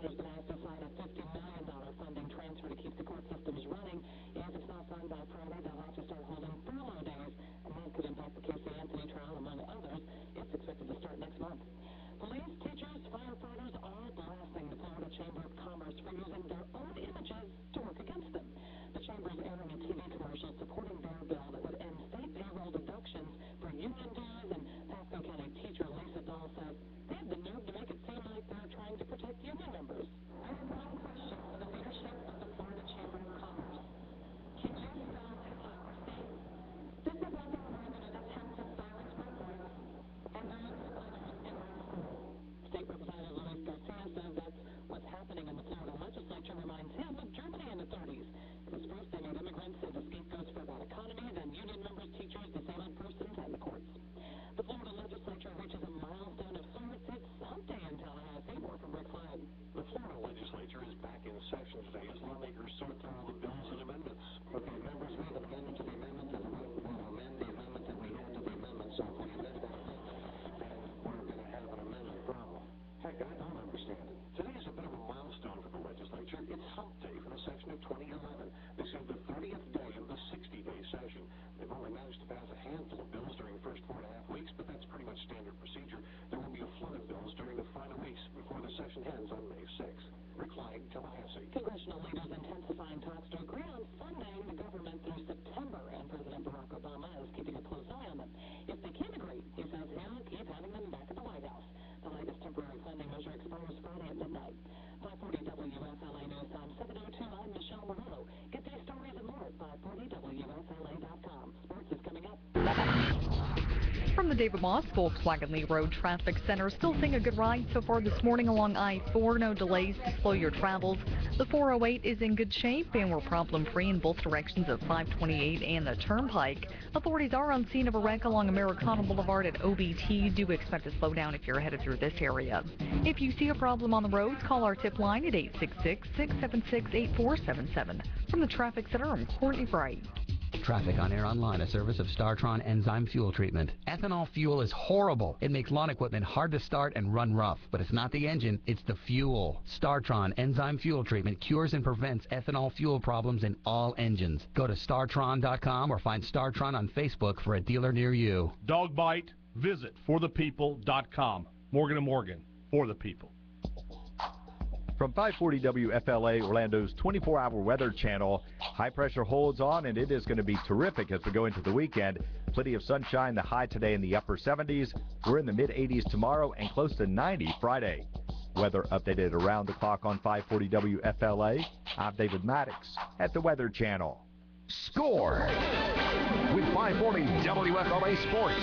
voters been asked to sign a $50 million funding transfer to keep the court systems running. If it's not signed by Friday, they'll have to start holding furlough days, and that could impact the Casey Anthony trial, among others. It's expected to start next month. Police, teachers, firefighters are blasting the Florida Chamber of Commerce for using their own images to work against them. The Chamber is airing a TV commercial supporting their bill that would end state payroll deductions for union dues, and Pasco County teacher Lisa Dahl says they have the nerve to make it seem like they're trying to protect union members. I have one question for the leadership of the Florida Chamber of Commerce. Can you spell hypocrisy? This is nothing more than an attempt to silence my voice and those of others in our school. State Representative Luis Garcia says that's what's happening in the Florida legislature reminds him of Germany in the 30s. Because first they made immigrants as the scapegoats for a bad economy, then union members, teachers, disabled persons, and the courts. The Florida legislature reaches a milestone of sorts. It's hump day in Tallahassee. More from Rick Flynn. The Florida legislature is back in session today as lawmakers sort through all the bills and amendments. Okay, members, we have an amendment to the amendment, and we'll amend the amendment that we had to the amendment. So if we amend that amendment, then we're going to have an amendment problem. Heck, I don't understand it. Today is a bit of a milestone for the legislature. It's hump day for the session of 2011. This is the 30th day of the 60-day session. They've only managed to pass a handful of bills during the first 4.5 weeks, but that's pretty much standard procedure. There will be a flood of bills during the final weeks before the session ends on May 6th. Rick Flynn, Tallahassee. Congressional leaders intensifying talks to agree on funding the government through September, and President Barack Obama is keeping a close eye on them. If they can't agree, he says he'll keep having them back at the White House. The latest temporary funding measure expires Friday at midnight. 540 WFLA News Time 7:02. I'm Michelle Morello. Get these stories and more at 540WFLA.com. Sports is coming up. From the David Moss Volkswagen Lee Road Traffic Center, still seeing a good ride so far this morning along I-4. No delays to slow your travels. The 408 is in good shape, and we're problem-free in both directions of 528 and the Turnpike. Authorities are on scene of a wreck along Americana Boulevard at OBT. Do expect to slow down if you're headed through this area. If you see a problem on the roads, call our tip line at 866-676-8477. From the Traffic Center, I'm Courtney Bright. Traffic on Air Online, a service of StarTron Enzyme Fuel Treatment. Ethanol fuel is horrible. It makes lawn equipment hard to start and run rough. But it's not the engine, it's the fuel. StarTron Enzyme Fuel Treatment cures and prevents ethanol fuel problems in all engines. Go to StarTron.com or find StarTron on Facebook for a dealer near you. Dog bite? Visit forthepeople.com. Morgan & Morgan, for the people. From 540 WFLA, Orlando's 24-hour weather channel, high pressure holds on, and it is going to be terrific as we go into the weekend. Plenty of sunshine, the high today in the upper 70s. We're in the mid-80s tomorrow and close to 90 Friday. Weather updated around the clock on 540 WFLA. I'm David Maddox at the Weather Channel. Score with 540 WFLA Sports.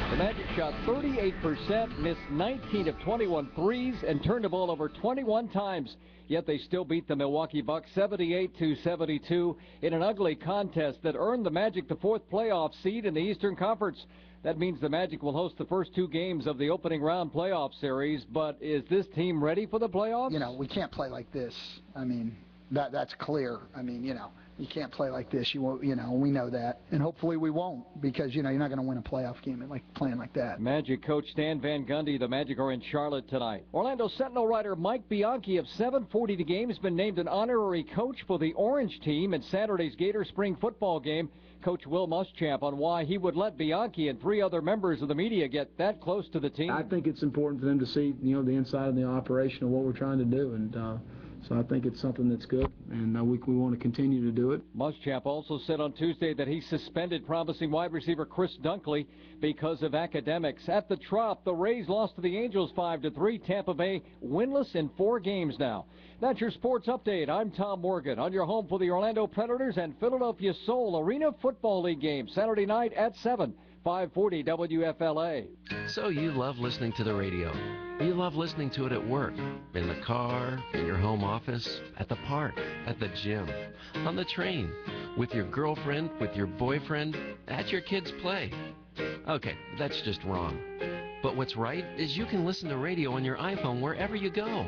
The Magic shot 38%, missed 19 of 21 threes, and turned the ball over 21 times. Yet they still beat the Milwaukee Bucks 78-72 in an ugly contest that earned the Magic the fourth playoff seed in the Eastern Conference. That means the Magic will host the first two games of the opening round playoff series. But is this team ready for the playoffs? You know, we can't play like this. I mean, that's clear. I mean, you know. You can't play like this. You won't, we know that. And hopefully we won't, because, you're not going to win a playoff game playing like that. Magic coach Stan Van Gundy, the Magic are in Charlotte tonight. Orlando Sentinel writer Mike Bianchi of 740 The Game has been named an honorary coach for the Orange team in Saturday's Gator Spring football game. Coach Will Muschamp on why he would let Bianchi and three other members of the media get that close to the team. I think it's important for them to see, the inside of the operation of what we're trying to do, and so I think it's something that's good, and we want to continue to do it. Muschamp also said on Tuesday that he suspended promising wide receiver Chris Dunkley because of academics. At the Trop, the Rays lost to the Angels 5-3. Tampa Bay winless in 4 games now. That's your sports update. I'm Tom Morgan on your home for the Orlando Predators and Philadelphia Soul Arena Football League game Saturday night at 7. 540 WFLA. So you love listening to the radio. You love listening to it at work, in the car, in your home office, at the park, at the gym, on the train, with your girlfriend, with your boyfriend, at your kids' play. Okay, that's just wrong. But what's right is you can listen to radio on your iPhone wherever you go.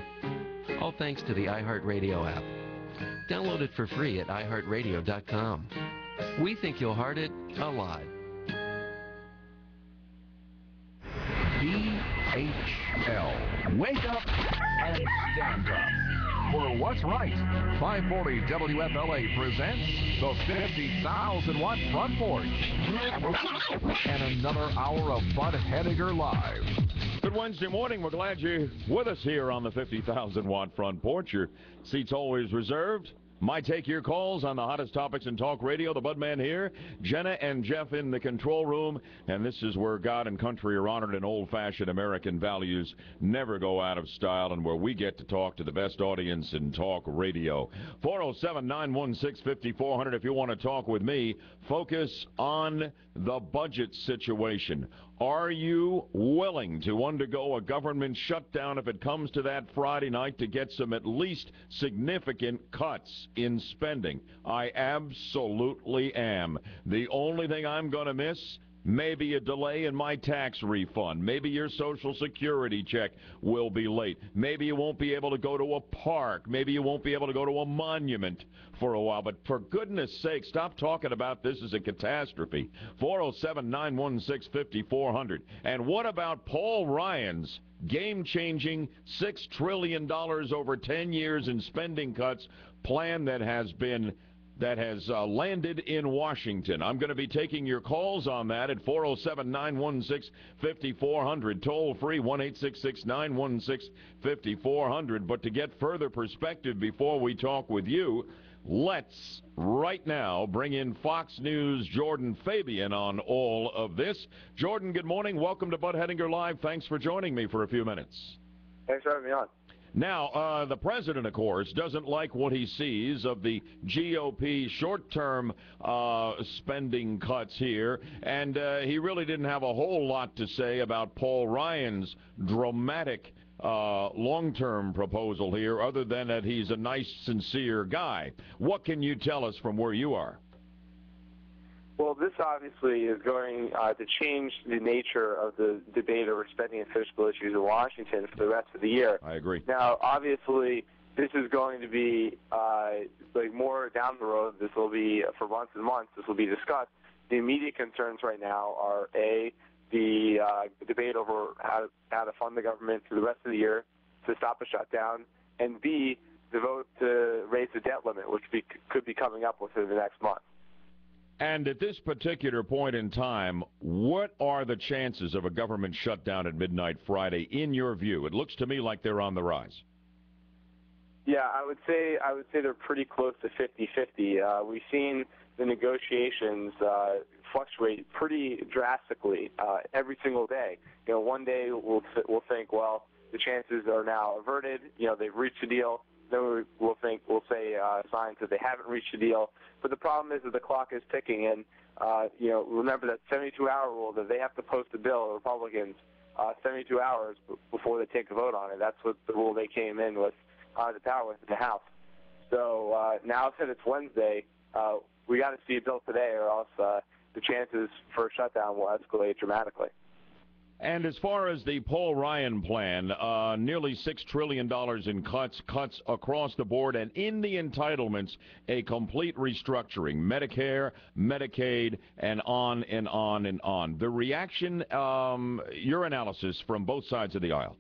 All thanks to the iHeartRadio app. Download it for free at iHeartRadio.com. We think you'll heart it a lot. BHL. Wake up and ramped up. For what's right, 540 WFLA presents the 50,000-watt front porch. And another hour of Bud Hediger Live. Good Wednesday morning. We're glad you're with us here on the 50,000-watt front porch. Your seat's always reserved. Might take your calls on the hottest topics in talk radio. The Budman here, Jenna and Jeff in the control room, and this is where God and country are honored and old-fashioned American values never go out of style, and where we get to talk to the best audience in talk radio. 407-916-5400 if you want to talk with me. Focus on the budget situation. Are you willing to undergo a government shutdown if it comes to that Friday night to get some at least significant cuts in spending? I absolutely am. The only thing I'm going to miss, maybe a delay in my tax refund. Maybe your Social Security check will be late. Maybe you won't be able to go to a park. Maybe you won't be able to go to a monument for a while. But for goodness sake, stop talking about this as a catastrophe. 407-916-5400. And what about Paul Ryan's game-changing $6 trillion over 10 years in spending cuts plan that has landed in Washington? I'm going to be taking your calls on that at 407-916-5400. Toll free, 1-866-916-5400. But to get further perspective before we talk with you, let's right now bring in Fox News' Jordan Fabian on all of this. Jordan, good morning. Welcome to Bud Hediger Live. Thanks for joining me for a few minutes. Thanks for having me on. Now, the president, of course, doesn't like what he sees of the GOP short-term spending cuts here, and he really didn't have a whole lot to say about Paul Ryan's dramatic long-term proposal here, other than that he's a nice, sincere guy. What can you tell us from where you are? Well, this obviously is going to change the nature of the debate over spending and fiscal issues in Washington for the rest of the year. I agree. Now, obviously, this is going to be like more down the road. This will be for months and months. This will be discussed. The immediate concerns right now are A, the debate over how to fund the government through the rest of the year to stop a shutdown, and B, the vote to raise the debt limit, which could be coming up within the next month. And at this particular point in time, what are the chances of a government shutdown at midnight Friday, in your view? It looks to me like they're on the rise. Yeah, I would say they're pretty close to 50-50. We've seen the negotiations fluctuate pretty drastically every single day. You know, one day we'll think, well, the chances are now averted. You know, they've reached a deal. Then we'll say signs that they haven't reached a deal. But the problem is that the clock is ticking, and you know, remember that 72-hour rule that they have to post a bill, Republicans, 72 hours before they take a vote on it. That's what the rule they came in with the power with in the House. So now that it's Wednesday, we got to see a bill today, or else the chances for a shutdown will escalate dramatically. And as far as the Paul Ryan plan, nearly $6 trillion in cuts across the board, and in the entitlements, a complete restructuring, Medicare, Medicaid, and on and on and on. The reaction, your analysis from both sides of the aisle.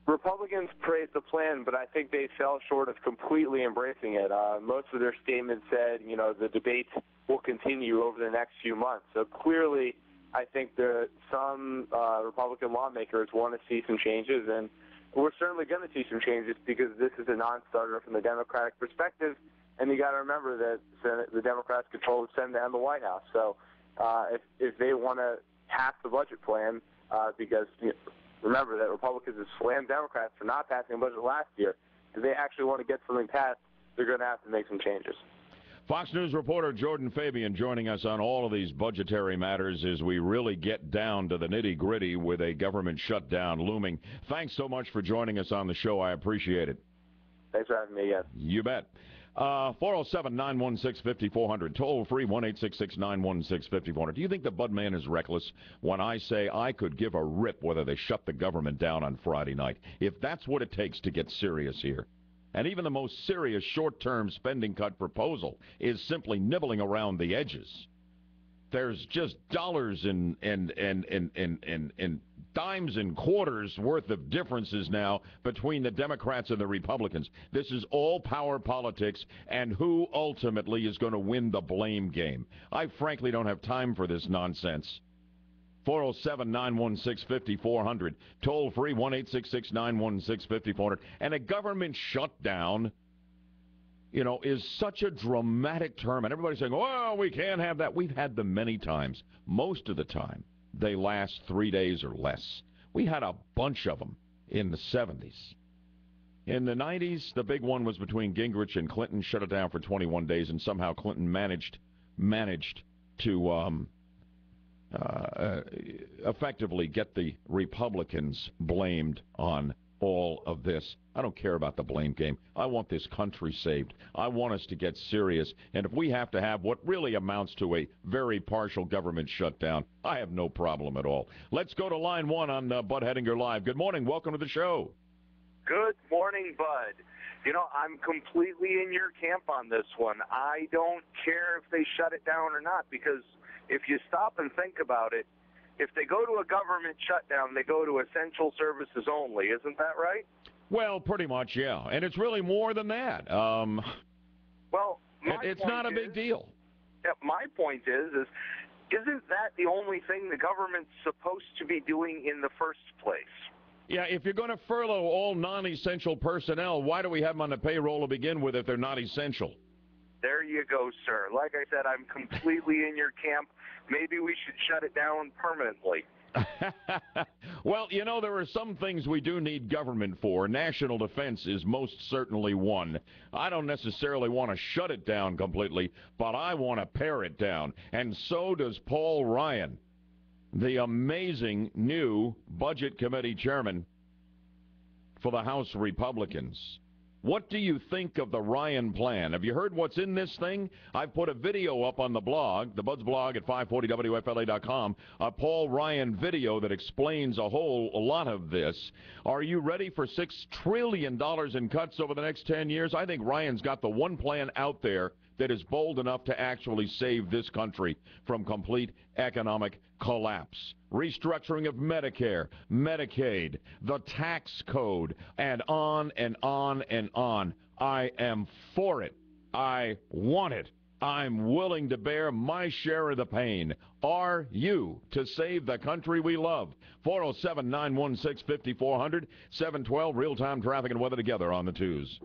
Republicans praised the plan, but I think they fell short of completely embracing it. Most of their statements said, you know, the debate will continue over the next few months. So clearly, I think some Republican lawmakers want to see some changes, and we're certainly going to see some changes because this is a non-starter from the Democratic perspective, and you got to remember that the Democrats control the Senate and the White House. So if they want to pass the budget plan, because remember that Republicans have slammed Democrats for not passing a budget last year, if they actually want to get something passed, they're going to have to make some changes. Fox News reporter Jordan Fabian joining us on all of these budgetary matters as we really get down to the nitty-gritty with a government shutdown looming. Thanks so much for joining us on the show. I appreciate it. Thanks for having me again. You bet. 407-916-5400. Toll free, 1-866-916-5400. Do you think the Budman is reckless when I say I could give a rip whether they shut the government down on Friday night, if that's what it takes to get serious here? And even the most serious short-term spending cut proposal is simply nibbling around the edges. There's just dollars and dimes and quarters worth of differences now between the Democrats and the Republicans. This is all power politics and who ultimately is going to win the blame game. I frankly don't have time for this nonsense. 407-916-5400. Toll free 1-866-916-5400. And a government shutdown, you know, is such a dramatic term. And everybody's saying, oh, we can't have that. We've had them many times. Most of the time, they last 3 days or less. We had a bunch of them in the 70s. In the 90s, the big one was between Gingrich and Clinton, shut it down for 21 days, and somehow Clinton managed to effectively get the Republicans blamed on all of this. I don't care about the blame game. I want this country saved. I want us to get serious. And if we have to have what really amounts to a very partial government shutdown, I have no problem at all. Let's go to line one on Bud Hedinger Live. Good morning. Welcome to the show. Good morning, Bud. You know, I'm completely in your camp on this one. I don't care if they shut it down or not, because if you stop and think about it, if they go to a government shutdown, they go to essential services only. Isn't that right? Well, pretty much, yeah. And it's really more than that. Well, it's not a big deal. Yeah, my point is isn't that the only thing the government's supposed to be doing in the first place? Yeah, if you're going to furlough all non-essential personnel, why do we have them on the payroll to begin with if they're not essential? There you go, sir. Like I said, I'm completely in your camp. Maybe we should shut it down permanently. Well, you know, there are some things we do need government for. National defense is most certainly one. I don't necessarily want to shut it down completely, but I want to pare it down. And so does Paul Ryan, the amazing new Budget Committee chairman for the House Republicans. What do you think of the Ryan plan? Have you heard what's in this thing? I've put a video up on the blog, the Bud's blog at 540WFLA.com, a Paul Ryan video that explains a lot of this. Are you ready for $6 trillion in cuts over the next 10 years? I think Ryan's got the one plan out there that is bold enough to actually save this country from complete economic collapse. Restructuring of Medicare, Medicaid, the tax code, and on and on and on. I am for it. I want it. I'm willing to bear my share of the pain. Are you, to save the country we love? 407-916-5400, 712, real-time traffic and weather together on the twos.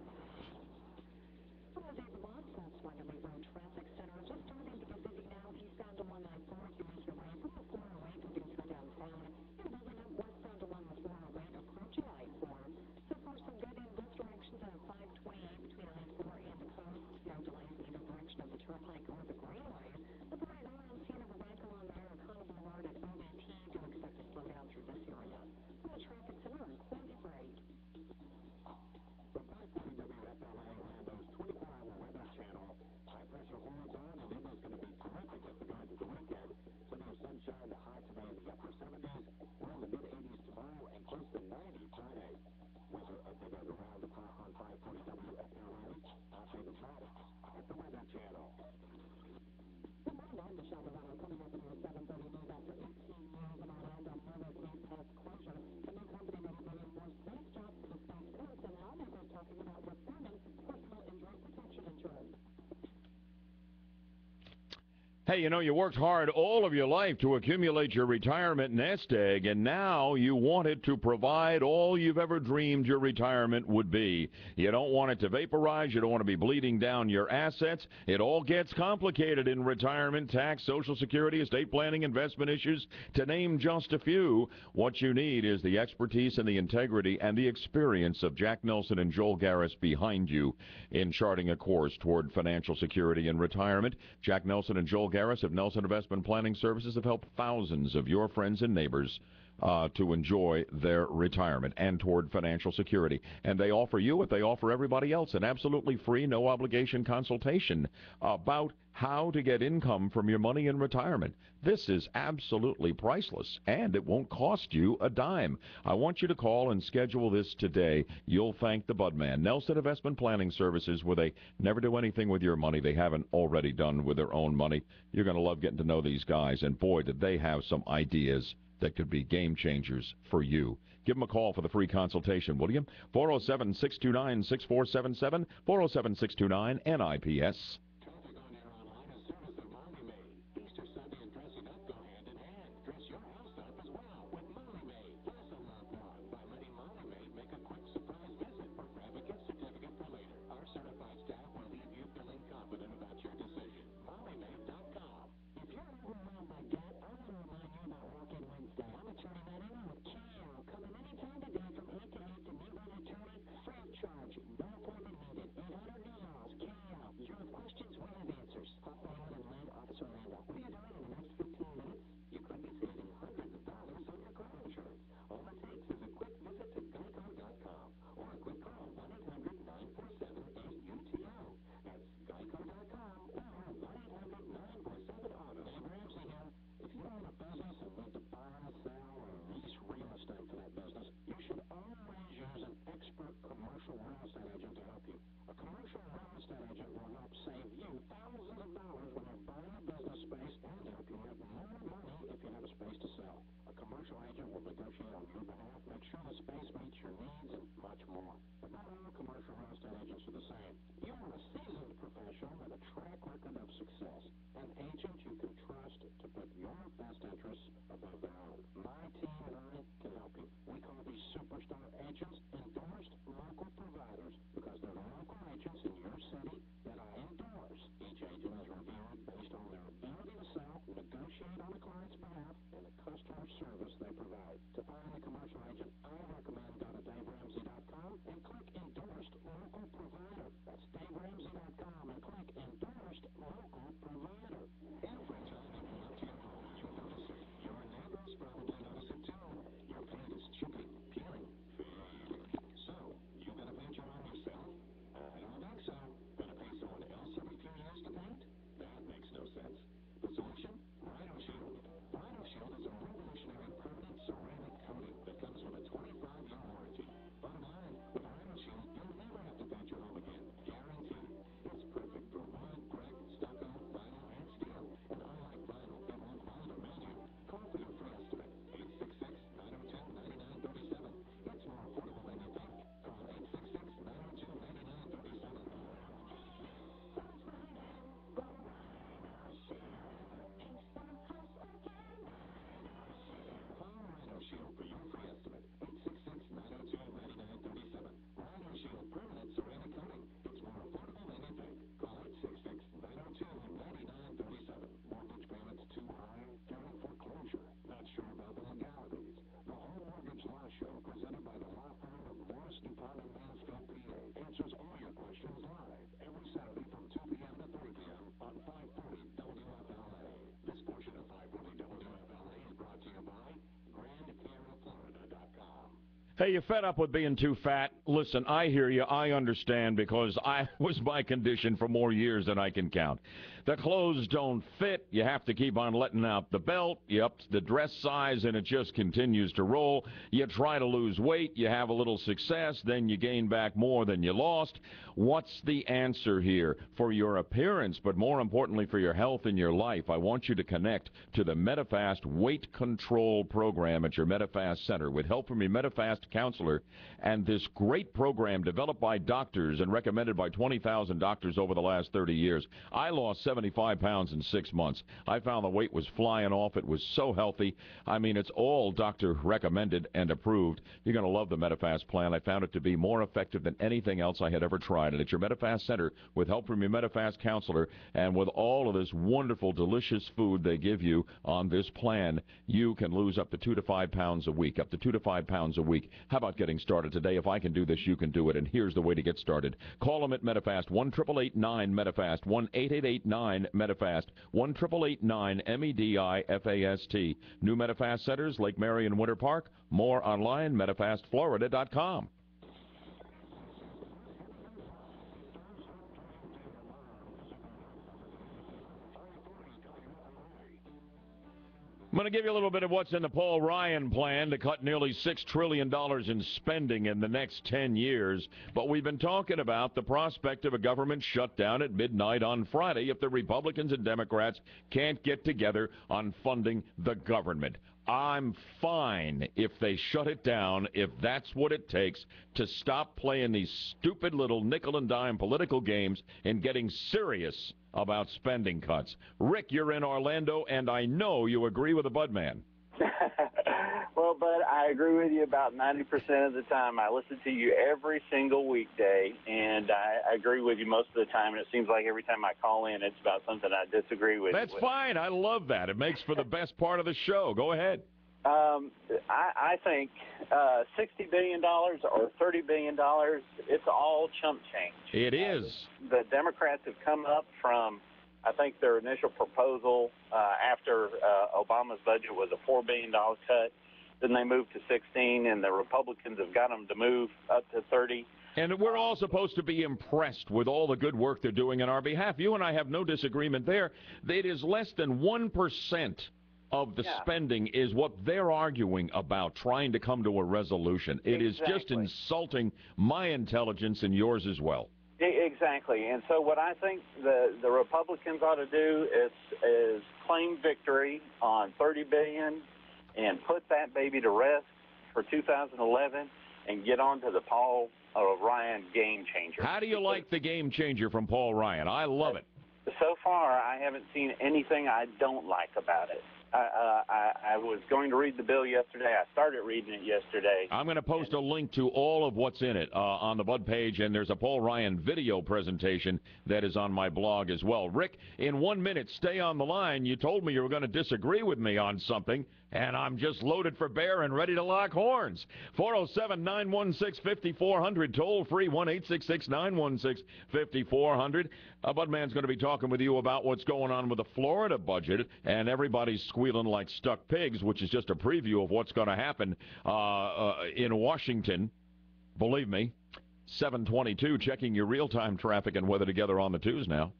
Hey, you know, you worked hard all of your life to accumulate your retirement nest egg, and now you want it to provide all you've ever dreamed your retirement would be. You don't want it to vaporize. You don't want to be bleeding down your assets. It all gets complicated in retirement, tax, Social Security, estate planning, investment issues, to name just a few. What you need is the expertise and the integrity and the experience of Jack Nelson and Joel Garris behind you in charting a course toward financial security in retirement. Jack Nelson and Joel Garris of Nelson Investment Planning Services have helped thousands of your friends and neighbors to enjoy their retirement and toward financial security. And they offer you what they offer everybody else, an absolutely free, no-obligation consultation about how to get income from your money in retirement. This is absolutely priceless, and it won't cost you a dime. I want you to call and schedule this today. You'll thank the Budman. Nelson Investment Planning Services, where they never do anything with your money they haven't already done with their own money. You're going to love getting to know these guys, and boy, did they have some ideas that could be game changers for you. Give them a call for the free consultation, will you? 407-629-6477, 407-629-NIPS. Hey, you fed up with being too fat? Listen, I hear you. I understand because I was my condition for more years than I can count. The clothes don't fit. You have to keep on letting out the belt. You up the dress size, and it just continues to roll. You try to lose weight. You have a little success. Then you gain back more than you lost. What's the answer here? For your appearance, but more importantly for your health and your life, I want you to connect to the Medifast Weight Control Program at your Medifast Center with help from your Medifast counselor, and this great program developed by doctors and recommended by 20,000 doctors over the last 30 years. I lost 75 pounds in 6 months. I found the weight was flying off. It was so healthy. I mean, it's all doctor recommended and approved. You're going to love the Medifast plan. I found it to be more effective than anything else I had ever tried. And at your Medifast Center, with help from your Medifast counselor, and with all of this wonderful, delicious food they give you on this plan, you can lose up to 2 to 5 pounds a week, up to 2 to 5 pounds a week. How about getting started today? If I can do this, you can do it. And here's the way to get started. Call them at Medifast, 1-888-9-MEDIFAST, 1-888-9-MEDIFAST, 1-888-9-MEDIFAST. New Medifast Centers, Lake Marion, Winter Park. More online, MedifastFlorida.com. I'm going to give you a little bit of what's in the Paul Ryan plan to cut nearly $6 trillion in spending in the next 10 years. But we've been talking about the prospect of a government shutdown at midnight on Friday if the Republicans and Democrats can't get together on funding the government. I'm fine if they shut it down, if that's what it takes to stop playing these stupid little nickel and dime political games and getting serious about spending cuts. Rick, you're in Orlando, and I know you agree with the Budman. Well, Bud, I agree with you about 90% of the time. I listen to you every single weekday, and I agree with you most of the time, and it seems like every time I call in, it's about something I disagree with. That's fine. I love that. It makes for the best part of the show. Go ahead. I think $60 billion or $30 billion, it's all chump change. It is. The Democrats have come up from, I think their initial proposal after Obama's budget was a $4 billion cut. Then they moved to 16, and the Republicans have got them to move up to 30. And we're all supposed to be impressed with all the good work they're doing on our behalf. You and I have no disagreement there. It is less than 1% of the spending is what they're arguing about, trying to come to a resolution. It is just insulting my intelligence and yours as well. Exactly. And so what I think the Republicans ought to do is claim victory on $30 billion and put that baby to rest for 2011 and get on to the Paul Ryan game changer. How do you like the game changer from Paul Ryan? I love it. So far, I haven't seen anything I don't like about it. I was going to read the bill yesterday. I started reading it yesterday. I'm going to post a link to all of what's in it on the Bud page, and there's a Paul Ryan video presentation that is on my blog as well. Rick, in 1 minute, stay on the line. You told me you were going to disagree with me on something, and I'm just loaded for bear and ready to lock horns. 407-916-5400, toll-free, 1-866-916-5400. Budman's going to be talking with you about what's going on with the Florida budget, and everybody's squealing like stuck pigs, which is just a preview of what's going to happen in Washington. Believe me, 722, checking your real-time traffic and weather together on the twos now.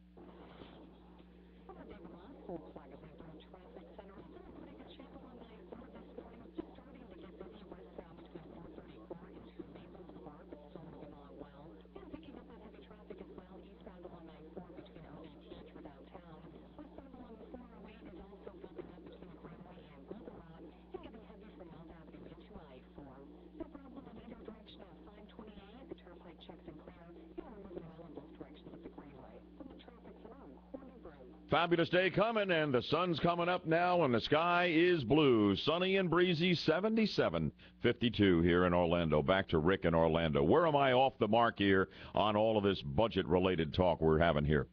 Fabulous day coming, and the sun's coming up now, and the sky is blue. Sunny and breezy, 77, 52 here in Orlando. Back to Rick in Orlando. Where am I off the mark here on all of this budget-related talk we're having here?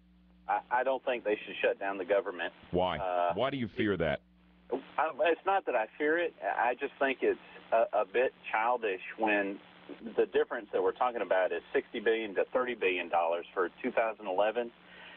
I don't think they should shut down the government. Why? Why do you fear that? It's not that I fear it. I just think it's a bit childish when the difference that we're talking about is $60 billion to $30 billion for 2011.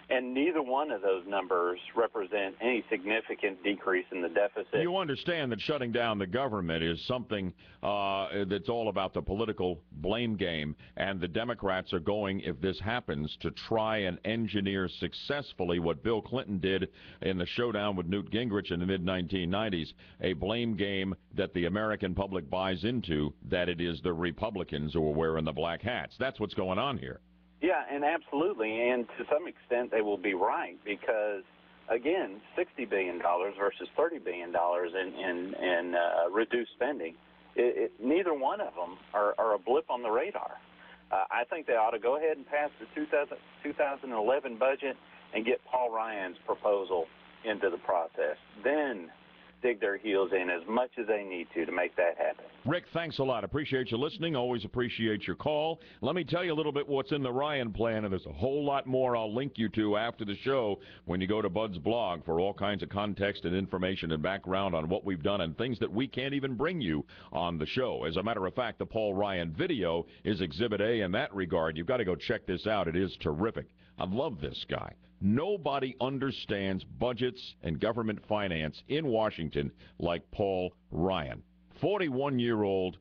And neither one of those numbers represent any significant decrease in the deficit. You understand that shutting down the government is something that's all about the political blame game, and the Democrats are going, if this happens, to try and engineer successfully what Bill Clinton did in the showdown with Newt Gingrich in the mid-1990s, a blame game that the American public buys into, that it is the Republicans who are wearing the black hats. That's what's going on here. Yeah, and absolutely, and to some extent they will be right because, again, $60 billion versus $30 billion in reduced spending, neither one of them are a blip on the radar. I think they ought to go ahead and pass the 2011 budget and get Paul Ryan's proposal into the process. Then dig their heels in as much as they need to make that happen. Rick, thanks a lot. Appreciate you listening. Always appreciate your call. Let me tell you a little bit what's in the Ryan plan, and there's a whole lot more I'll link you to after the show when you go to Bud's blog for all kinds of context and information and background on what we've done and things that we can't even bring you on the show. As a matter of fact, the Paul Ryan video is Exhibit A in that regard. You've got to go check this out. It is terrific. I love this guy. Nobody understands budgets and government finance in Washington like Paul Ryan. 41-year-old,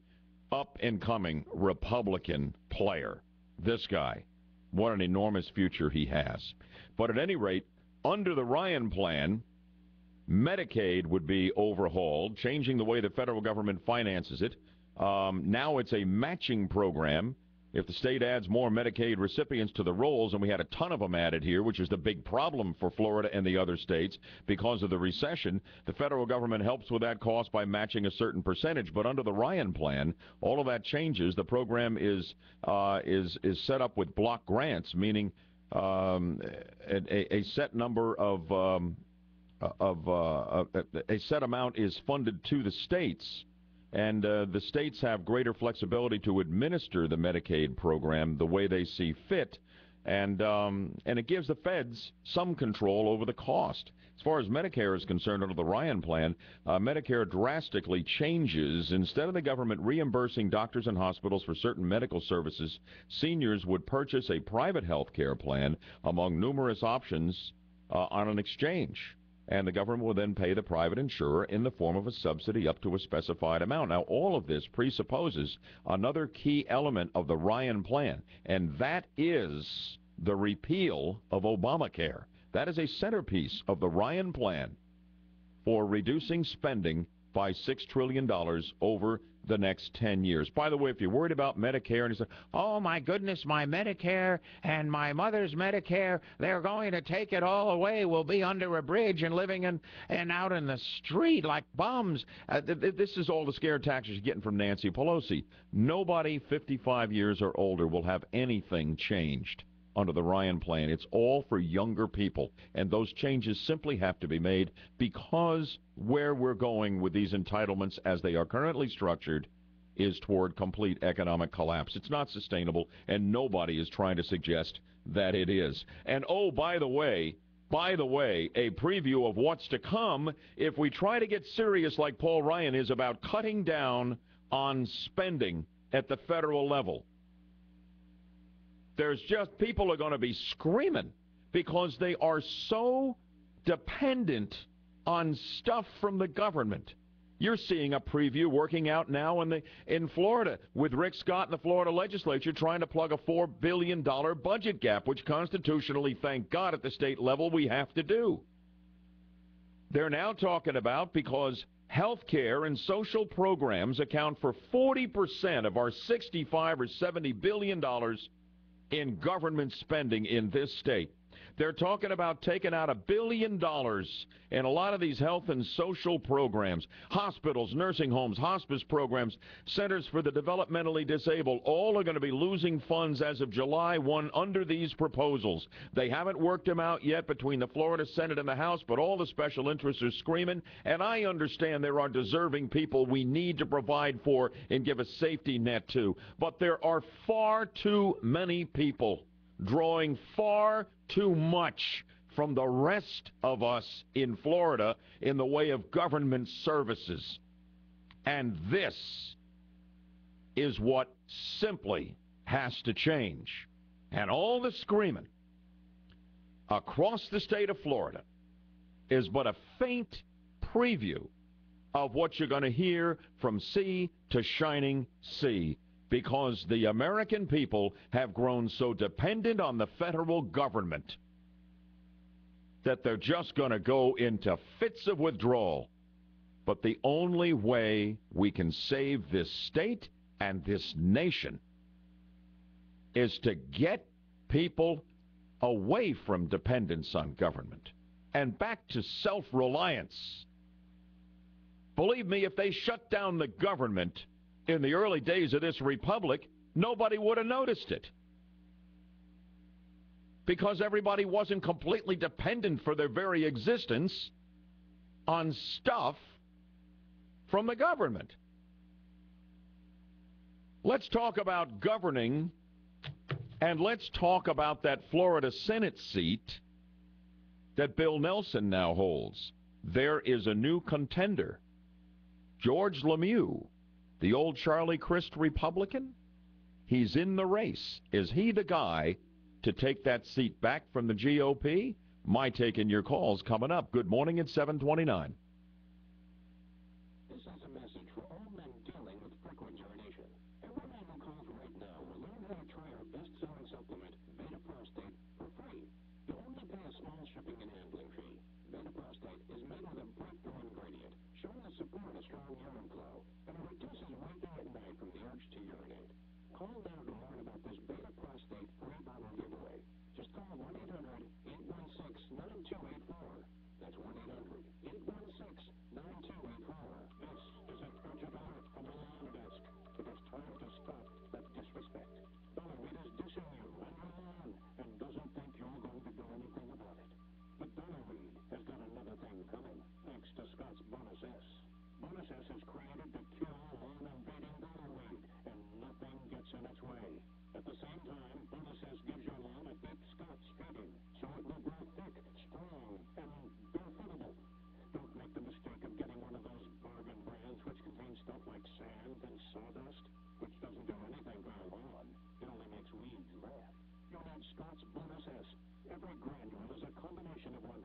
up-and-coming Republican player. This guy, what an enormous future he has. But at any rate, under the Ryan plan, Medicaid would be overhauled, changing the way the federal government finances it. Now it's a matching program If the state adds more Medicaid recipients to the rolls, and we had a ton of them added here, which is the big problem for Florida and the other states because of the recession, the federal government helps with that cost by matching a certain percentage. But under the Ryan plan, all of that changes. The program is set up with block grants, meaning a set number of a set amount is funded to the states. And the states have greater flexibility to administer the Medicaid program the way they see fit, and it gives the feds some control over the cost. As far as Medicare is concerned, under the Ryan plan, Medicare drastically changes. Instead of the government reimbursing doctors and hospitals for certain medical services, seniors would purchase a private health care plan among numerous options on an exchange. And the government will then pay the private insurer in the form of a subsidy up to a specified amount. Now, all of this presupposes another key element of the Ryan plan, and that is the repeal of Obamacare. That is a centerpiece of the Ryan plan for reducing spending by $6 trillion over the next 10 years. By the way, if you're worried about Medicare and you say, oh, my goodness, my Medicare and my mother's Medicare, they're going to take it all away. We'll be under a bridge and living and out in the street like bums. This is all the scare tactics you're getting from Nancy Pelosi. Nobody 55 years or older will have anything changed under the Ryan plan. It's all for younger people, and those changes simply have to be made because where we're going with these entitlements as they are currently structured is toward complete economic collapse. It's not sustainable, and nobody is trying to suggest that it is. And oh, by the way, a preview of what's to come if we try to get serious like Paul Ryan is about cutting down on spending at the federal level. There's just, people are going to be screaming because they are so dependent on stuff from the government. You're seeing a preview working out now in Florida with Rick Scott and the Florida legislature trying to plug a $4 billion budget gap, which constitutionally, thank God, at the state level we have to do. They're now talking about, because health care and social programs account for 40% of our $65 or $70 billion in government spending in this state. They're talking about taking out $1 billion in a lot of these health and social programs, hospitals, nursing homes, hospice programs, centers for the developmentally disabled. All are going to be losing funds as of July 1 under these proposals. They haven't worked them out yet between the Florida Senate and the House, but all the special interests are screaming, and I understand there are deserving people we need to provide for and give a safety net to. But there are far too many people drawing far too much from the rest of us in Florida in the way of government services. And this is what simply has to change. And all the screaming across the state of Florida is but a faint preview of what you're going to hear from sea to shining sea, because the American people have grown so dependent on the federal government that they're just going to go into fits of withdrawal. But the only way we can save this state and this nation is to get people away from dependence on government and back to self-reliance. Believe me, if they shut down the government in the early days of this republic, nobody would have noticed it, because everybody wasn't completely dependent for their very existence on stuff from the government. Let's talk about governing, and let's talk about that Florida Senate seat that Bill Nelson now holds. There is a new contender, George Lemieux, the old Charlie Crist Republican. He's in the race. Is he the guy to take that seat back from the GOP? My take in your calls coming up. Good morning at 7:29. This is a message for all men dealing with frequent urination. Every man who calls right now will learn how to try our best-selling supplement, Beta Prostate, for free. You'll only pay a small shipping and handling fee. Beta Prostate is made with a breakthrough ingredient, showing the support of strong urine flow, and it reduces waking at night from the urge to urinate. Call now to learn about this At the same time, Bonus S gives your lawn a deep Scots feeding, so it will grow thick, strong, and beneficiable. Don't make the mistake of getting one of those bargain brands which contain stuff like sand and sawdust, which doesn't do anything for your lawn. It only makes weeds laugh. You need Scott's Bonus S. Every granule is a combination of 100%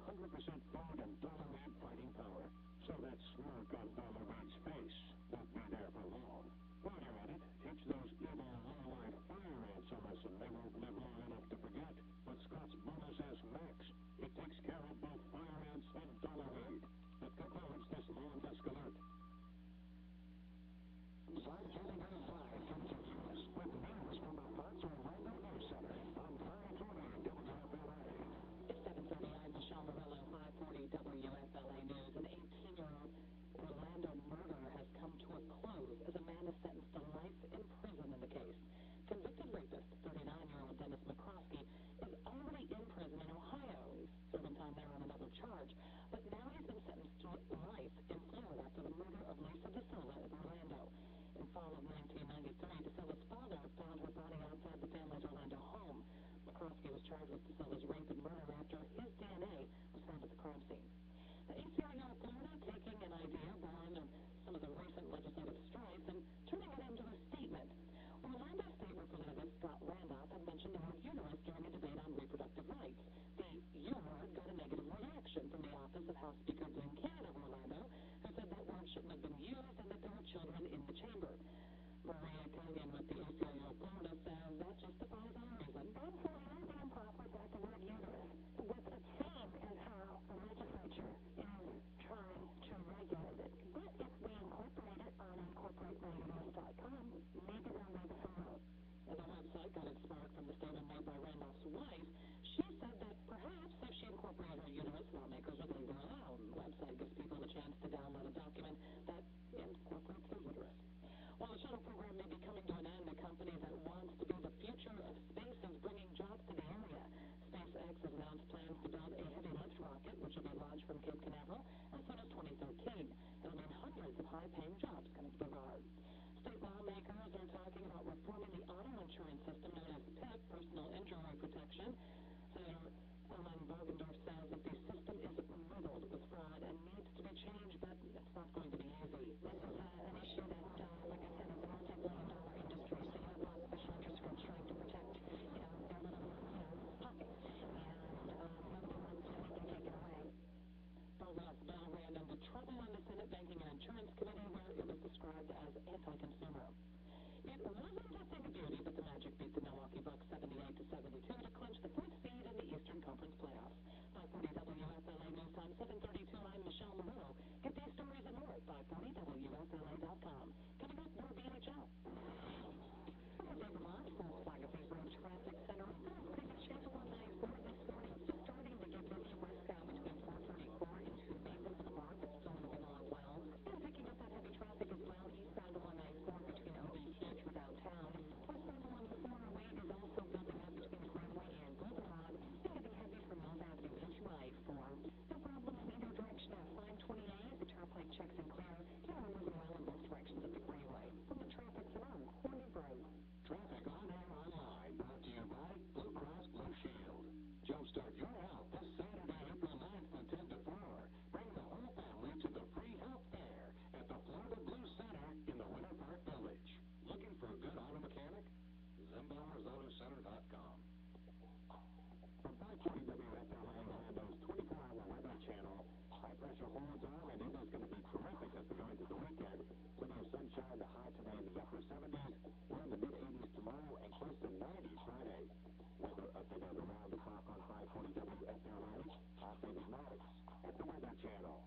food and dollar weed fighting power. So that smirk on dollar weed's face won't be there for long. While you're at it, teach those evil low-life fire ants a lesson they won't live long enough to forget. But Scott's Bonus S Max, it takes care of both fire ants and dollar weed. That concludes this lawn desk alert. 5:35 continues with news from the Fox Orlando News Center on 540 WFLA. It's 7:30. I'm Michelle Morello, 540 WFLA News. An 18-year-old Orlando murder has come to a close as a man is sentenced to life in prison in the case. Convicted rapist, 39-year-old Dennis McCroskey, is already in prison in Ohio. He's serving time there on another charge. But now he's been sentenced to life in Florida after the murder of Lisa DeSilva in Orlando. In fall of 1993, DeSilva's father found her body outside the family's Orlando home. McCroskey was charged with DeSilva's rape and murder after his DNA was found at the crime scene. The ACLU of Florida taking an idea born of some of the recent legislative strife and turning it into a statement. Orlando State Representative Scott Randolph had mentioned the word uterus during a debate on reproductive rights. The U word got a negative reaction from the office of House Speaker Glenn Cannon of Orlando, who said that word shouldn't have been used and that there were children in the chamber. Maria Kenyon with the ACLU of Florida says that justifies our reason. Absolutely improper that the word uterus, with a theme as how the legislature is trying to regulate it. But if we incorporate it on incorporateradios.com, maybe they'll make some room. And the website got its spark from the statement made by Randolph's wife. She said that perhaps if she incorporated her uterus, lawmakers would leave her alone. The website gives people the chance to download a document that incorporates their uterus. While the shuttle program may be coming to an end, a company that wants to be the future of space is bringing jobs to the area. SpaceX has announced plans to build a heavy lift rocket, which will be launched from Cape Canaveral as soon as 2013. It'll mean hundreds of high-paying jobs coming to Brevard. State lawmakers are talking about reforming the auto insurance system known as PIP, Personal Injury Protection. Senator Ellen Bogendorf says that the system is riddled with fraud and needs to be changed, but it's not going to be easy. This is an issue that, like I said, is a multi-billion-dollar industry, so you have a lot of special interest groups trying to protect, their little, pockets, and nobody wants anything taken away. President's bill ran into trouble in the Senate Banking and Insurance Committee, where it was described as anti-consumer. It wasn't a thing of beauty, but the Magic beat the Milwaukee Bucks 78-72 to clinch the first seed in the Eastern Conference playoffs. 540 WFLA News Time, 7:32. I'm Michelle Morello. Get these stories and more at 540WFLA.com. Coming up, more BHL. From the Vermont Volkswagen Road Traffic Center, still in pretty good shape along I-4 this morning. Still starting to get busy westbound between 434 and 2 Maples Park, but still moving along well. And picking up that heavy traffic as well eastbound along I-4 between OBT through downtown. Westbound along the 408 is also building up between Grimway and Goldenrod, and getting heavy from Mills Avenue into I-4. No problems in either direction at 528. The turnpike checks and clear. Here we're moving well in both directions of the Greenway. From the Traffic Center, I'm Courtney Bray. Traffic on air online, brought to you by Blue Cross Blue Shield. Jumpstart your health this Saturday, April 9th from 10 to 4. Bring the whole family to the free health fair at the Florida Blue Center in the Winter Park Village. Looking for a good auto mechanic? ZimBauersAutoCenter.com. From 540 WFLA Orlando's 24-hour weather channel, high pressure holds on and it is going to be terrific as we go into the weekend. Plenty of sunshine, the high today in the upper 70s. We're in the mid-80s tomorrow and close to 90 Friday. Weather updated around the clock on 540 WFLA. I'm David Maddox at the Weather Channel.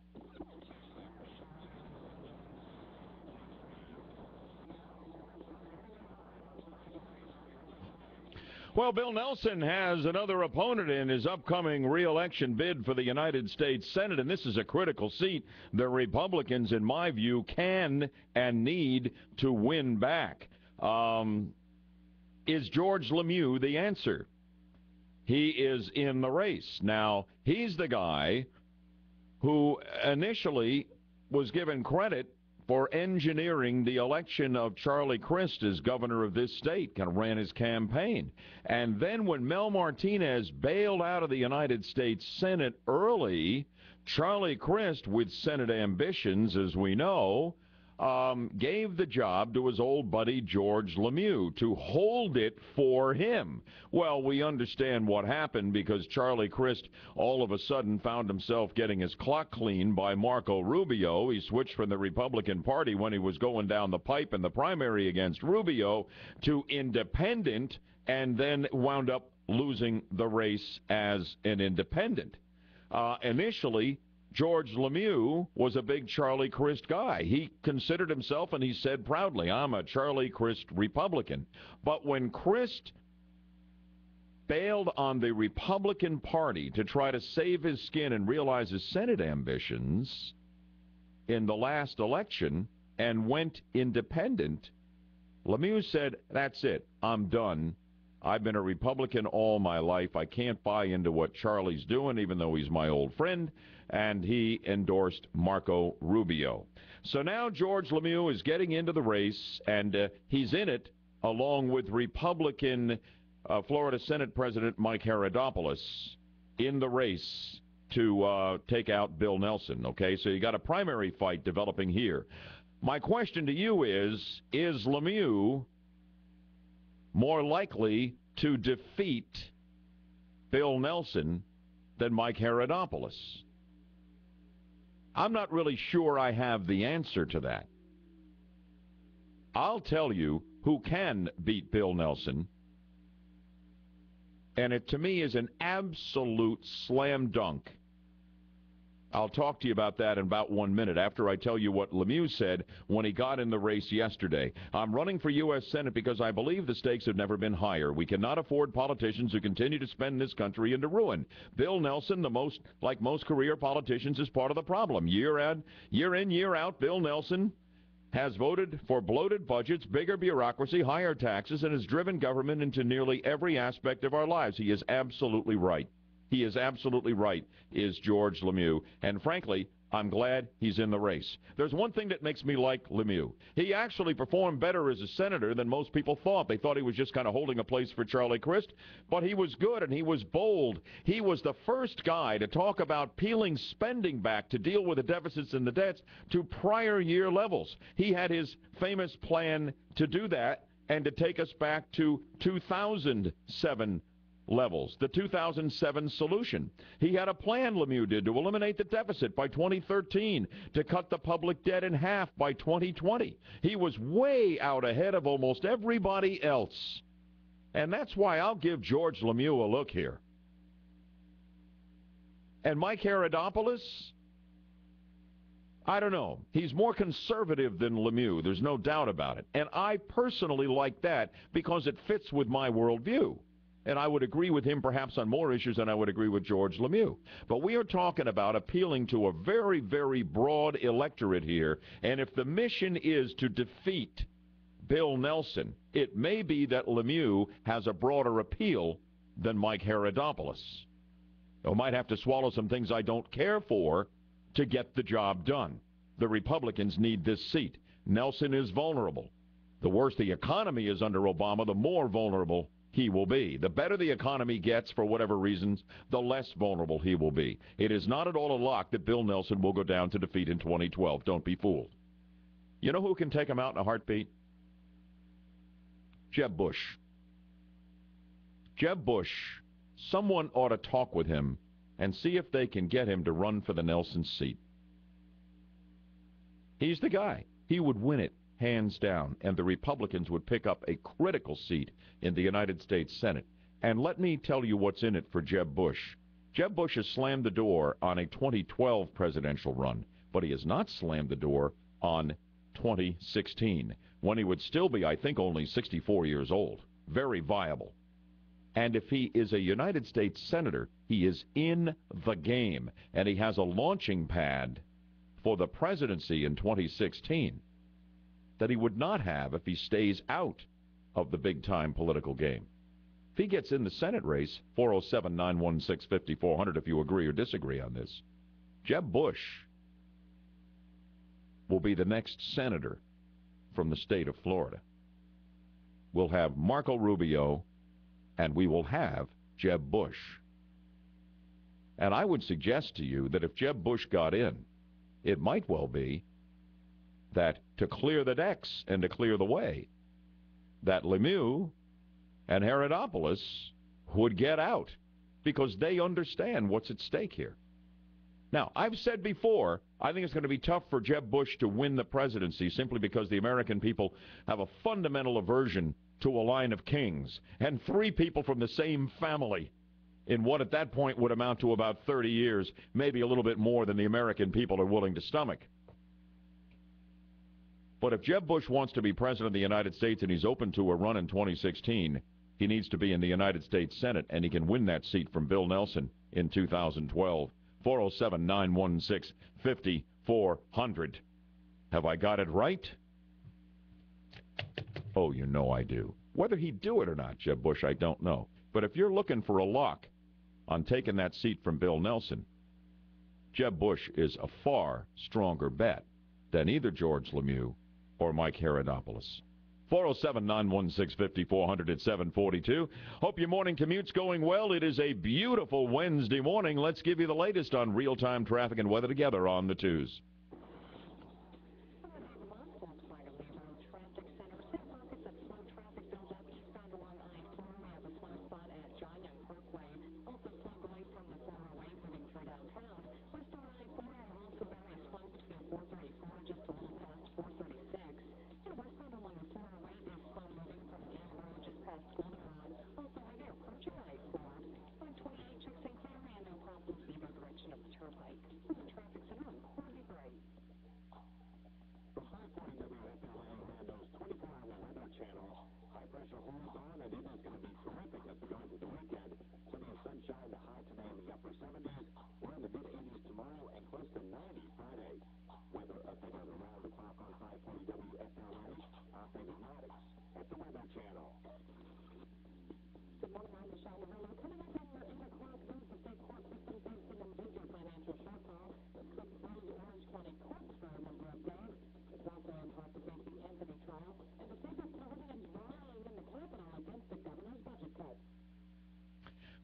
Well, Bill Nelson has another opponent in his upcoming re-election bid for the United States Senate, and this is a critical seat the Republicans, in my view, can and need to win back. Is George Lemieux the answer? He is in the race. Now, he's the guy who initially was given credit for engineering the election of Charlie Crist as governor of this state, kind of ran his campaign. And then when Mel Martinez bailed out of the United States Senate early, Charlie Crist, with Senate ambitions, as we know, gave the job to his old buddy George Lemieux to hold it for him. Well, we understand what happened because Charlie Crist all of a sudden found himself getting his clock cleaned by Marco Rubio. He switched from the Republican Party when he was going down the pipe in the primary against Rubio to independent, and then wound up losing the race as an independent. Initially, George Lemieux was a big Charlie Crist guy. He considered himself, and he said proudly, I'm a Charlie Crist Republican. But when Crist bailed on the Republican Party to try to save his skin and realize his Senate ambitions in the last election and went independent, Lemieux said, that's it, I'm done. I've been a Republican all my life. I can't buy into what Charlie's doing, even though he's my old friend. And he endorsed Marco Rubio. So now George Lemieux is getting into the race, and he's in it along with Republican Florida Senate President Mike Herodopoulos in the race to take out Bill Nelson. Okay, so you got a primary fight developing here. My question to you is Lemieux more likely to defeat Bill Nelson than Mike Herodopoulos? I'm not really sure I have the answer to that. I'll tell you who can beat Bill Nelson, and it to me is an absolute slam dunk. I'll talk to you about that in about 1 minute after I tell you what Lemieux said when he got in the race yesterday. I'm running for U.S. Senate because I believe the stakes have never been higher. We cannot afford politicians who continue to spend this country into ruin. Bill Nelson, like most career politicians, is part of the problem. Year in, year out, Bill Nelson has voted for bloated budgets, bigger bureaucracy, higher taxes, and has driven government into nearly every aspect of our lives. He is absolutely right. He is absolutely right, is George Lemieux. And frankly, I'm glad he's in the race. There's one thing that makes me like Lemieux. He actually performed better as a senator than most people thought. They thought he was just kind of holding a place for Charlie Crist, but he was good and he was bold. He was the first guy to talk about peeling spending back to deal with the deficits and the debts to prior year levels. He had his famous plan to do that and to take us back to 2007 levels, the 2007 solution. He had a plan, Lemieux did, to eliminate the deficit by 2013, to cut the public debt in half by 2020. He was way out ahead of almost everybody else. And that's why I'll give George Lemieux a look here. And Mike Herodopoulos, I don't know. He's more conservative than Lemieux. There's no doubt about it. And I personally like that because it fits with my worldview. And I would agree with him perhaps on more issues than I would agree with George Lemieux. But we are talking about appealing to a very, very broad electorate here. And if the mission is to defeat Bill Nelson, it may be that Lemieux has a broader appeal than Mike Herodopoulos. I might have to swallow some things I don't care for to get the job done. The Republicans need this seat. Nelson is vulnerable. The worse the economy is under Obama, the more vulnerable he will be. The better the economy gets, for whatever reasons, the less vulnerable he will be. It is not at all a lock that Bill Nelson will go down to defeat in 2012. Don't be fooled. You know who can take him out in a heartbeat? Jeb Bush. Jeb Bush, someone ought to talk with him and see if they can get him to run for the Nelson seat. He's the guy. He would win it, hands down, and the Republicans would pick up a critical seat in the United States Senate. And let me tell you what's in it for Jeb Bush. Jeb Bush has slammed the door on a 2012 presidential run, but he has not slammed the door on 2016, when he would still be, I think, only 64 years old. Very viable. And if he is a United States Senator, he is in the game, and he has a launching pad for the presidency in 2016 that he would not have if he stays out of the big-time political game. If he gets in the Senate race, 407-916-5400 if you agree or disagree on this, Jeb Bush will be the next senator from the state of Florida. We'll have Marco Rubio, and we will have Jeb Bush. And I would suggest to you that if Jeb Bush got in, it might well be that to clear the decks and to clear the way, that Lemieux and Herodopoulos would get out because they understand what's at stake here. Now, I've said before, I think it's going to be tough for Jeb Bush to win the presidency simply because the American people have a fundamental aversion to a line of kings and three people from the same family in what at that point would amount to about 30 years, maybe a little bit more than the American people are willing to stomach. But if Jeb Bush wants to be president of the United States and he's open to a run in 2016, he needs to be in the United States Senate, and he can win that seat from Bill Nelson in 2012. 407-916-5400. Have I got it right? Oh, you know I do. Whether he'd do it or not, Jeb Bush, I don't know. But if you're looking for a lock on taking that seat from Bill Nelson, Jeb Bush is a far stronger bet than either George Lemieux or Mike Herodopoulos. 407-916-5400 at 742. Hope your morning commute's going well. It is a beautiful Wednesday morning. Let's give you the latest on real-time traffic and weather together on the twos.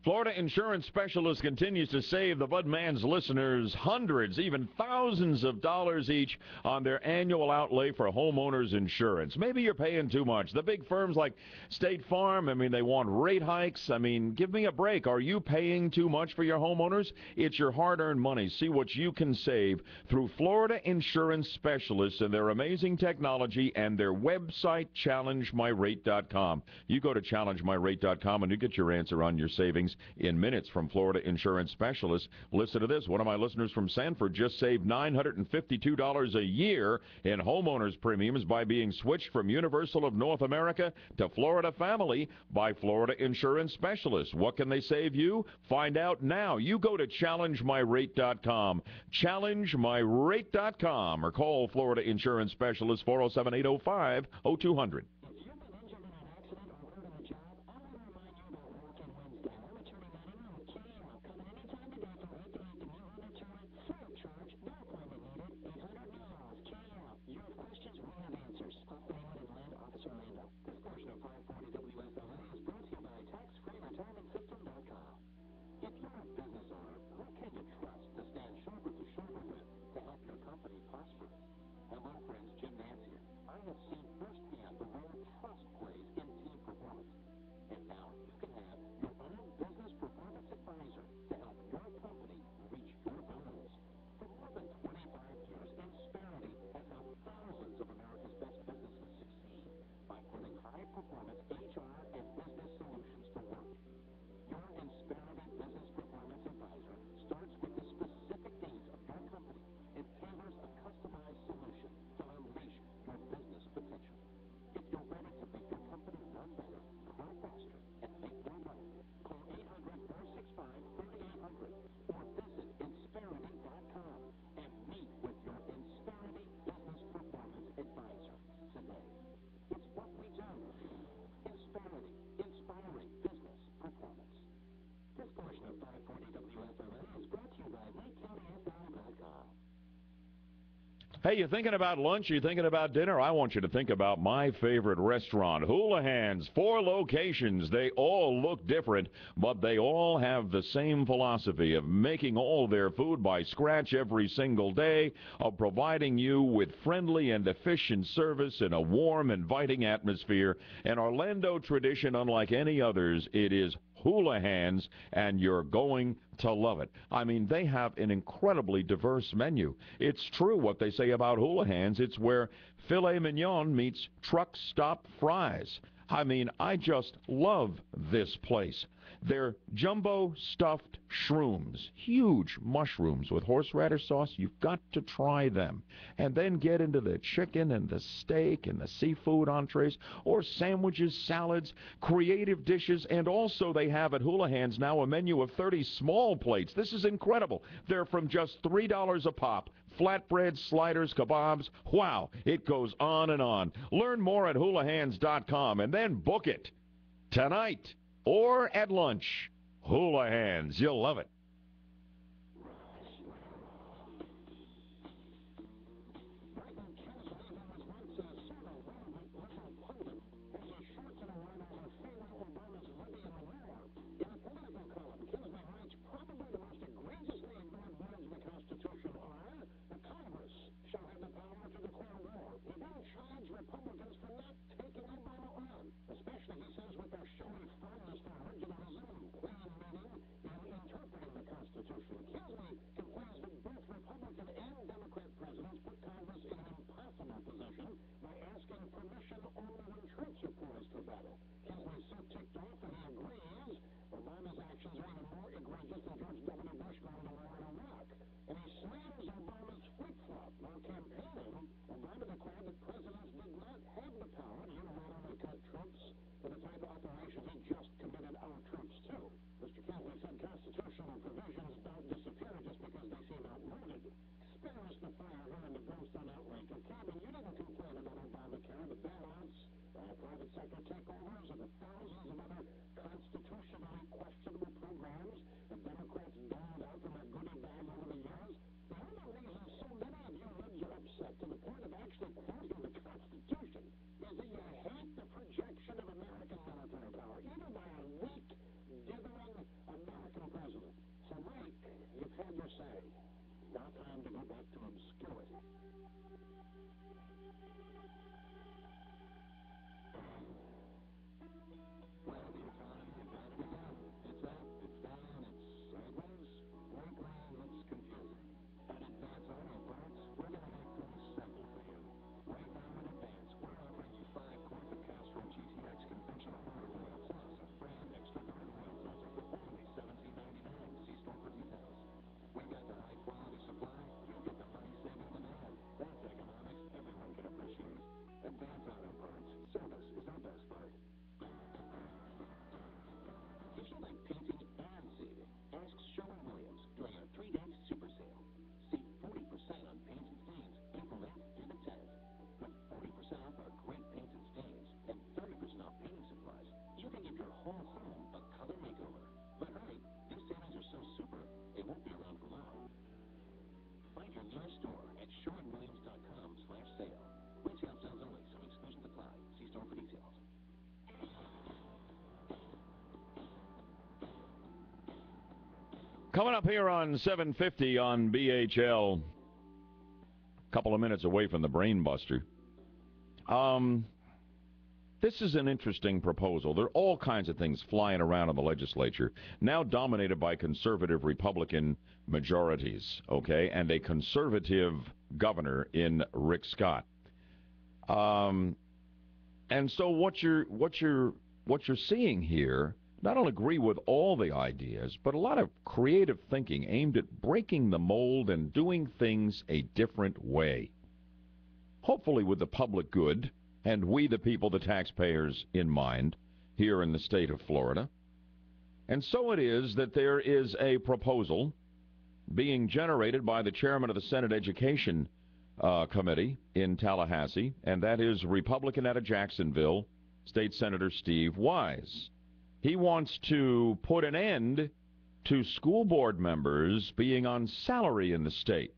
Florida Insurance Specialist continues to save the Budman's listeners hundreds, even thousands of dollars each on their annual outlay for homeowners insurance. Maybe you're paying too much. The big firms like State Farm, they want rate hikes. Give me a break. Are you paying too much for your homeowners? It's your hard-earned money. See what you can save through Florida Insurance Specialists and their amazing technology and their website, challengemyrate.com. You go to challengemyrate.com and you get your answer on your savings in minutes from Florida Insurance Specialists. Listen to this. One of my listeners from Sanford just saved $952 a year in homeowners premiums by being switched from Universal of North America to Florida Family by Florida Insurance Specialists. What can they save you? Find out now. You go to challengemyrate.com. Challengemyrate.com or call Florida Insurance Specialists 407-805-0200. Hello, friends. Jim Nancy. I have seen firsthand the role Hey, you thinking about lunch? You thinking about dinner? I want you to think about my favorite restaurant, Houlihan's. 4 locations. They all look different, but they all have the same philosophy of making all their food by scratch every single day, of providing you with friendly and efficient service in a warm, inviting atmosphere. An Orlando tradition unlike any others. It is Houlihan's, and you're going to love it. I mean, they have an incredibly diverse menu. It's true what they say about Houlihan's. It's where filet mignon meets truck stop fries. I mean, I just love this place. They're jumbo stuffed shrooms, huge mushrooms with horseradish sauce. You've got to try them. And then get into the chicken and the steak and the seafood entrees, or sandwiches, salads, creative dishes, and also they have at Houlihan's now a menu of 30 small plates. This is incredible. They're from just $3 a pop. Flatbread, sliders, kebabs. Wow, it goes on and on. Learn more at Houlihans.com and then book it tonight or at lunch. Houlihan's, you'll love it. Coming up here on 750 on BHL, a couple of minutes away from the Brain Buster. This is an interesting proposal. There are all kinds of things flying around in the legislature, now dominated by conservative Republican majorities, okay, and a conservative governor in Rick Scott. And so what you're seeing here, I don't agree with all the ideas, but a lot of creative thinking aimed at breaking the mold and doing things a different way. Hopefully with the public good, and we the people, the taxpayers, in mind, here in the state of Florida. And so it is that there is a proposal being generated by the chairman of the Senate Education Committee in Tallahassee, and that is Republican out of Jacksonville, State Senator Steve Wise. He wants to put an end to school board members being on salary in the state.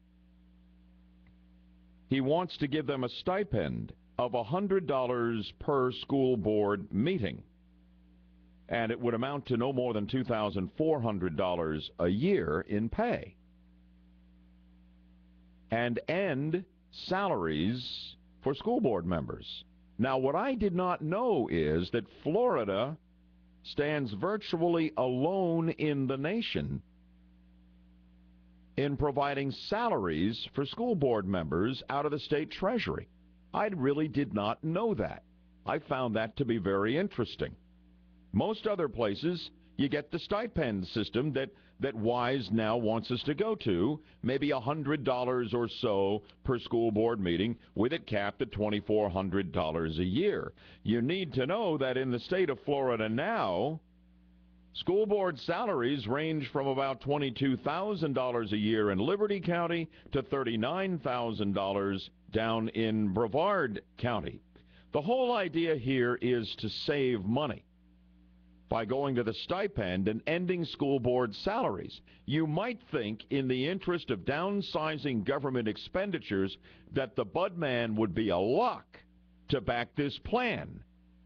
he wants to give them a stipend of $100 per school board meeting. And it would amount to no more than $2,400 a year in pay. And end salaries for school board members. Now, what I did not know is that Florida stands virtually alone in the nation in providing salaries for school board members out of the state treasury. I really did not know that. I found that to be very interesting. Most other places, you get the stipend system that WISE now wants us to go to, maybe $100 or so per school board meeting, with it capped at $2,400 a year. You need to know that in the state of Florida now, school board salaries range from about $22,000 a year in Liberty County to $39,000 down in Brevard County. The whole idea here is to save money by going to the stipend and ending school board salaries. You might think, in the interest of downsizing government expenditures, that the Budman would be a lock to back this plan,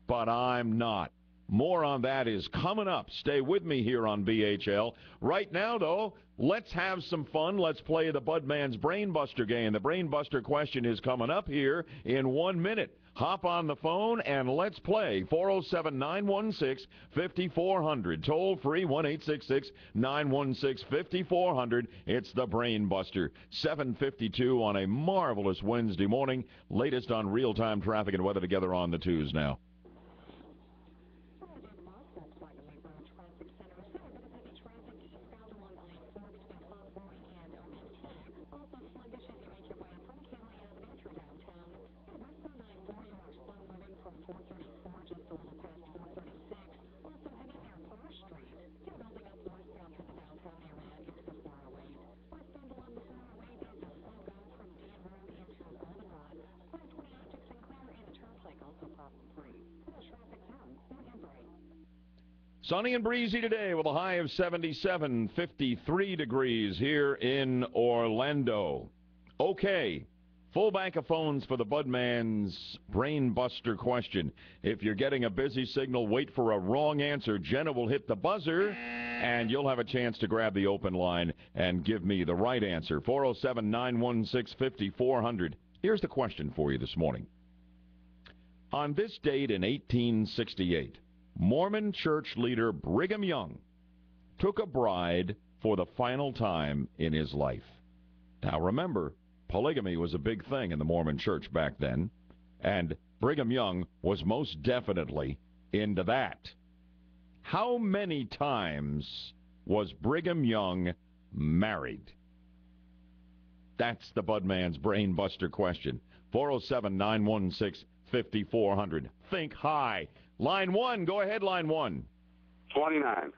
but I'm not. More on that is coming up. Stay with me here on BHL. Right now, though, let's have some fun. Let's play the Budman's Brainbuster game. The Brainbuster question is coming up here in 1 minute. Hop on the phone and let's play. 407-916-5400. Toll free, 1-866-916-5400. It's the Brainbuster. 7:52 on a marvelous Wednesday morning. Latest on real-time traffic and weather together on the twos now. Sunny and breezy today with a high of 77, 53 degrees here in Orlando. Okay, full bank of phones for the Budman's Brainbuster question. If you're getting a busy signal, wait for a wrong answer. Jenna will hit the buzzer, and you'll have a chance to grab the open line and give me the right answer. 407-916-5400. Here's the question for you this morning. On this date in 1868, Mormon church leader Brigham Young took a bride for the final time in his life. Now remember, polygamy was a big thing in the Mormon church back then, and Brigham Young was most definitely into that. How many times was Brigham Young married? That's the Budman's Brainbuster question. 407-916-5400. Think high. Line 1, go ahead, line 1. 29.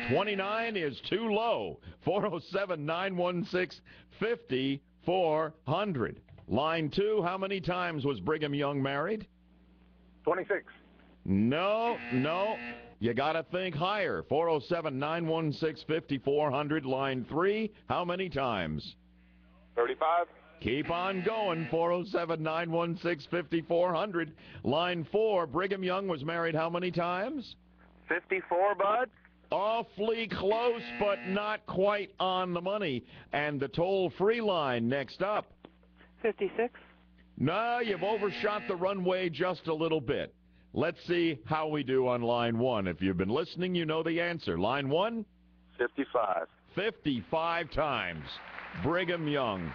29 is too low. 407-916-5400. Line 2, how many times was Brigham Young married? 26. No. You got to think higher. 407-916-5400. Line 3, how many times? 35. Keep on going. 407-916-5400. Line 4, Brigham Young was married how many times? 54, Bud. Awfully close, but not quite on the money. And the toll-free line next up. 56. No, you've overshot the runway just a little bit. Let's see how we do on line 1. If you've been listening, you know the answer. Line 1? 55. 55 times. Brigham Young.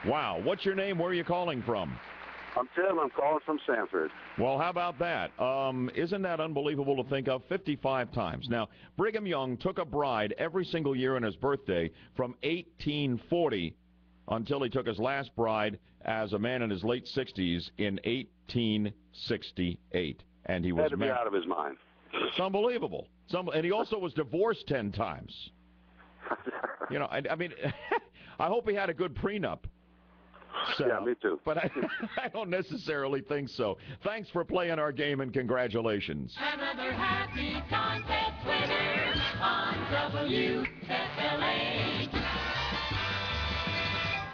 Wow. What's your name? Where are you calling from? I'm Tim. I'm calling from Sanford. Well, how about that? Isn't that unbelievable to think of? 55 times. Now, Brigham Young took a bride every single year on his birthday from 1840 until he took his last bride as a man in his late 60s in 1868. And he was had to be out of his mind. It's unbelievable. And he also was divorced 10 times. You know, I mean, I hope he had a good prenup. Yeah, me too. But I don't necessarily think so. Thanks for playing our game, and congratulations. Another happy contest winner on WFLA.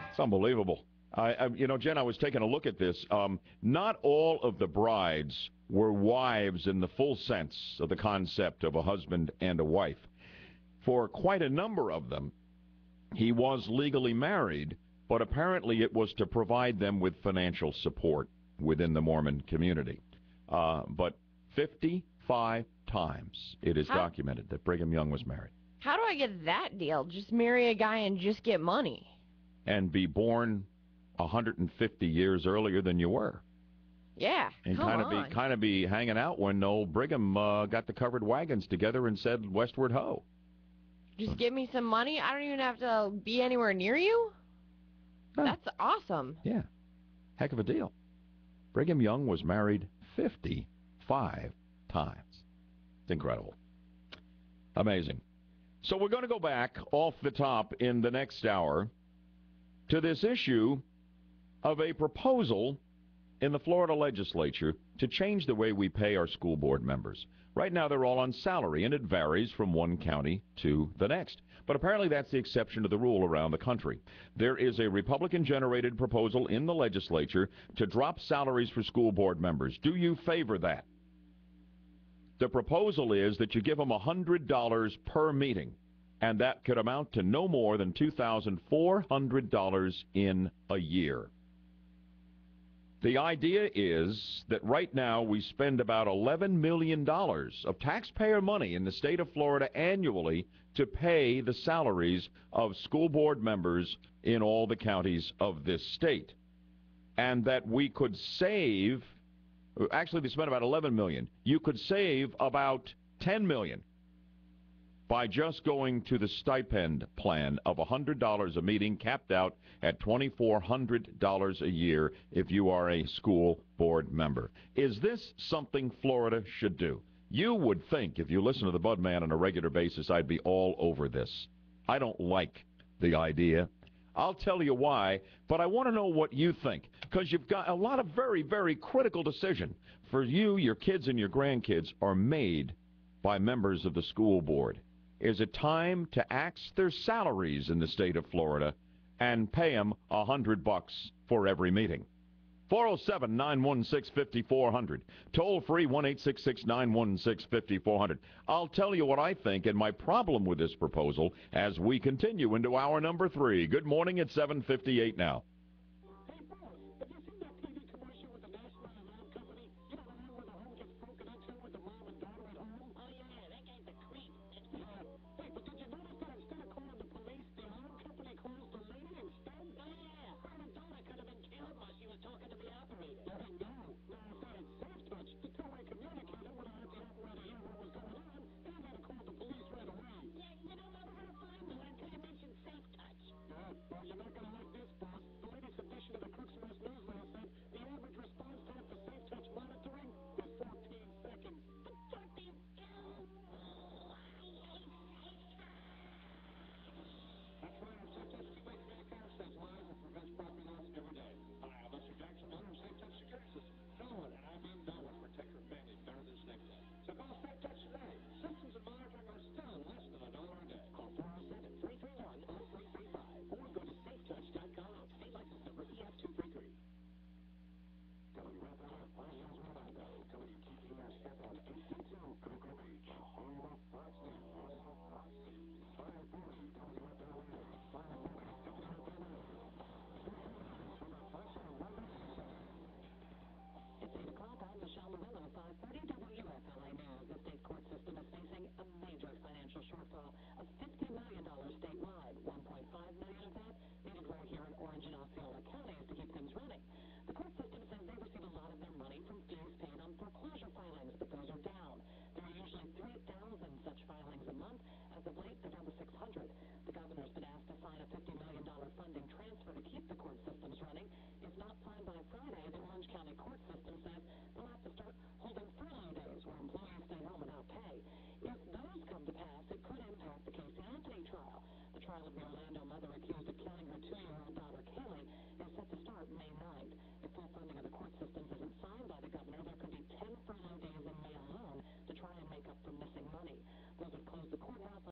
It's unbelievable. Jen, I was taking a look at this. Not all of the brides were wives in the full sense of the concept of a husband and a wife. For quite a number of them, he was legally married, but apparently it was to provide them with financial support within the Mormon community. But 55 times it is documented that Brigham Young was married. How do I get that deal? Just marry a guy and just get money. And be born 150 years earlier than you were. Yeah, and come kind of be hanging out when old Brigham got the covered wagons together and said, "Westward ho." Just give me some money? I don't even have to be anywhere near you? That's awesome. Yeah. Heck of a deal. Brigham Young was married 55 times. It's incredible. Amazing. So we're going to go back off the top in the next hour to this issue of a proposal in the Florida legislature to change the way we pay our school board members. Right now they're all on salary, and it varies from one county to the next. But apparently that's the exception to the rule around the country. There is a Republican-generated proposal in the legislature to drop salaries for school board members. Do you favor that? The proposal is that you give them $100 per meeting, and that could amount to no more than $2,400 in a year. The idea is that right now we spend about $11 million of taxpayer money in the state of Florida annually to pay the salaries of school board members in all the counties of this state. And that we could save, actually they spend about $11 million. You could save about $10 million by just going to the stipend plan of $100 a meeting, capped out at $2,400 a year if you are a school board member. Is this something Florida should do? You would think, if you listen to the Bud Man on a regular basis, I'd be all over this. I don't like the idea. I'll tell you why, but I want to know what you think, because you've got a lot of very, very critical decision. For you, your kids and your grandkids are made by members of the school board. Is it time to axe their salaries in the state of Florida and pay them $100 for every meeting? 407-916-5400. Toll free 1-866-916-5400. I'll tell you what I think and my problem with this proposal as we continue into hour number 3. Good morning at 7:58 now.